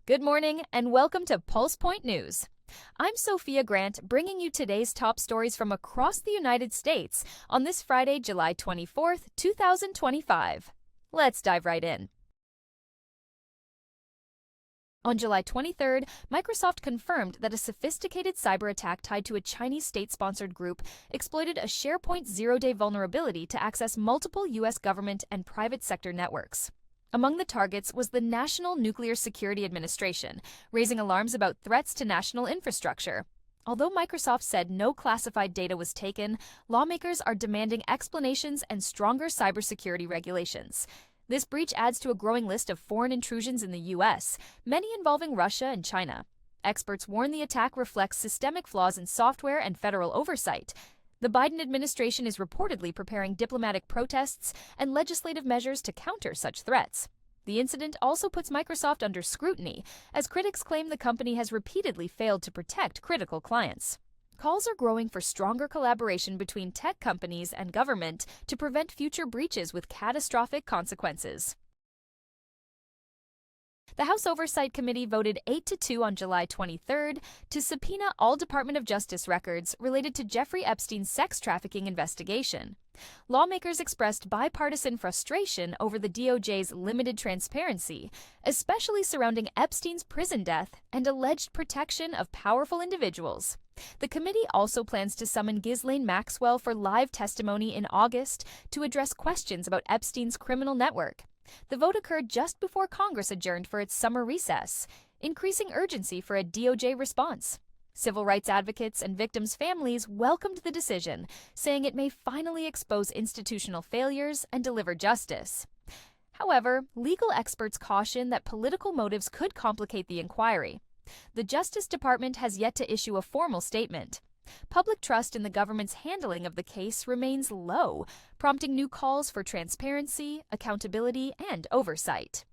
Good morning and welcome to Pulse Point News. I'm Sophia Grant, bringing you today's top stories from across the United States on this Friday, July 24th, 2025. Let's dive right in. On July 23rd, Microsoft confirmed that a sophisticated cyber attack tied to a Chinese state-sponsored group exploited a SharePoint zero-day vulnerability to access multiple U.S. government and private sector networks. Among the targets was the National Nuclear Security Administration, raising alarms about threats to national infrastructure. Although Microsoft said no classified data was taken, lawmakers are demanding explanations and stronger cybersecurity regulations. This breach adds to a growing list of foreign intrusions in the U.S., many involving Russia and China. Experts warn the attack reflects systemic flaws in software and federal oversight. The Biden administration is reportedly preparing diplomatic protests and legislative measures to counter such threats. The incident also puts Microsoft under scrutiny, as critics claim the company has repeatedly failed to protect critical clients. Calls are growing for stronger collaboration between tech companies and government to prevent future breaches with catastrophic consequences. The House Oversight Committee voted 8-2 on July 23rd to subpoena all Department of Justice records related to Jeffrey Epstein's sex trafficking investigation. Lawmakers expressed bipartisan frustration over the DOJ's limited transparency, especially surrounding Epstein's prison death and alleged protection of powerful individuals. The committee also plans to summon Ghislaine Maxwell for live testimony in August to address questions about Epstein's criminal network. The vote occurred just before Congress adjourned for its summer recess, increasing urgency for a DOJ response. Civil rights advocates and victims' families welcomed the decision, saying it may finally expose institutional failures and deliver justice. However, legal experts caution that political motives could complicate the inquiry. The Justice Department has yet to issue a formal statement. Public trust in the government's handling of the case remains low, prompting new calls for transparency, accountability, and oversight.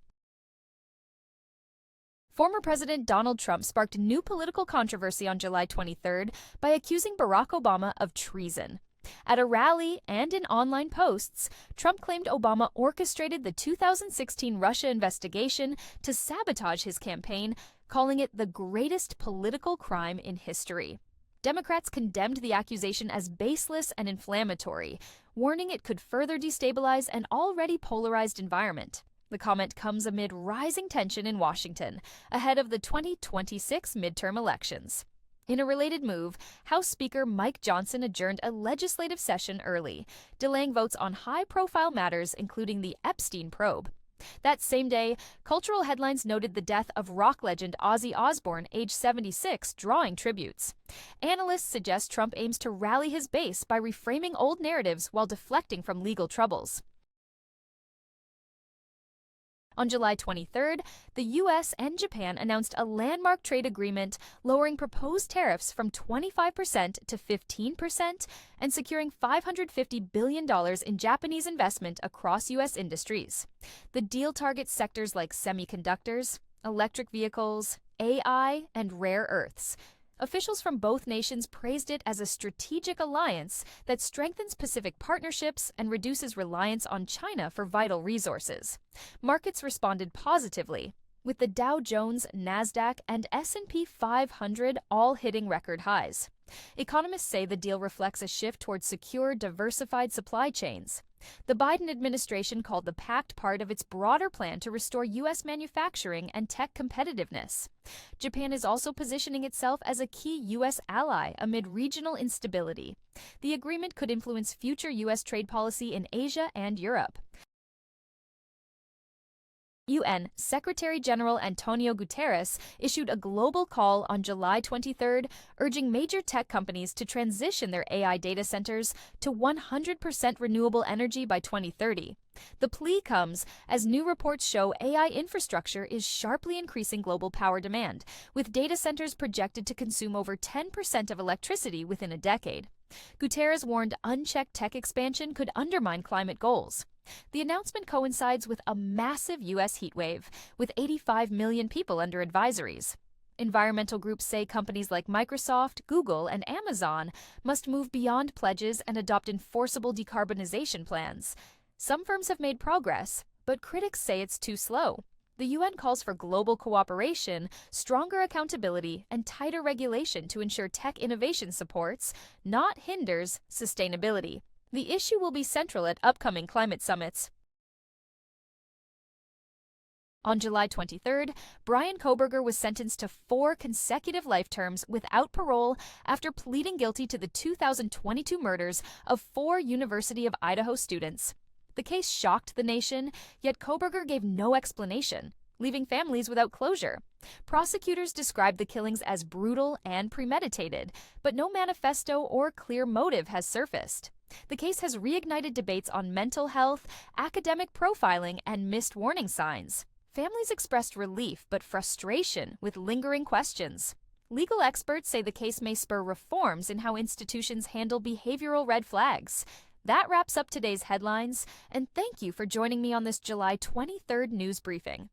Former President Donald Trump sparked new political controversy on July 23rd by accusing Barack Obama of treason. At a rally and in online posts, Trump claimed Obama orchestrated the 2016 Russia investigation to sabotage his campaign, calling it the greatest political crime in history. Democrats condemned the accusation as baseless and inflammatory, warning it could further destabilize an already polarized environment. The comment comes amid rising tension in Washington, ahead of the 2026 midterm elections. In a related move, House Speaker Mike Johnson adjourned a legislative session early, delaying votes on high-profile matters including the Epstein probe. That same day, cultural headlines noted the death of rock legend Ozzy Osbourne, age 76, drawing tributes. Analysts suggest Trump aims to rally his base by reframing old narratives while deflecting from legal troubles. On July 23rd, the U.S. and Japan announced a landmark trade agreement lowering proposed tariffs from 25% to 15% and securing $550 billion in Japanese investment across U.S. industries. The deal targets sectors like semiconductors, electric vehicles, AI, and rare earths. Officials from both nations praised it as a strategic alliance that strengthens Pacific partnerships and reduces reliance on China for vital resources. Markets responded positively, with the Dow Jones, Nasdaq, and S&P 500 all hitting record highs. Economists say the deal reflects a shift towards secure, diversified supply chains. The Biden administration called the pact part of its broader plan to restore U.S. manufacturing and tech competitiveness. Japan is also positioning itself as a key U.S. ally amid regional instability. The agreement could influence future U.S. trade policy in Asia and Europe. UN Secretary-General Antonio Guterres issued a global call on July 23rd, urging major tech companies to transition their AI data centers to 100% renewable energy by 2030. The plea comes as new reports show AI infrastructure is sharply increasing global power demand, with data centers projected to consume over 10% of electricity within a decade. Guterres warned unchecked tech expansion could undermine climate goals. The announcement coincides with a massive U.S. heatwave, with 85 million people under advisories. Environmental groups say companies like Microsoft, Google, and Amazon must move beyond pledges and adopt enforceable decarbonization plans. Some firms have made progress, but critics say it's too slow. The UN calls for global cooperation, stronger accountability, and tighter regulation to ensure tech innovation supports, not hinders, sustainability. The issue will be central at upcoming climate summits. On July 23rd, Brian Kohberger was sentenced to 4 consecutive life terms without parole after pleading guilty to the 2022 murders of 4 University of Idaho students. The case shocked the nation, yet Kohberger gave no explanation, leaving families without closure. Prosecutors described the killings as brutal and premeditated, but no manifesto or clear motive has surfaced. The case has reignited debates on mental health, academic profiling, and missed warning signs. Families expressed relief but frustration with lingering questions. Legal experts say the case may spur reforms in how institutions handle behavioral red flags. That wraps up today's headlines, and thank you for joining me on this July 23rd news briefing.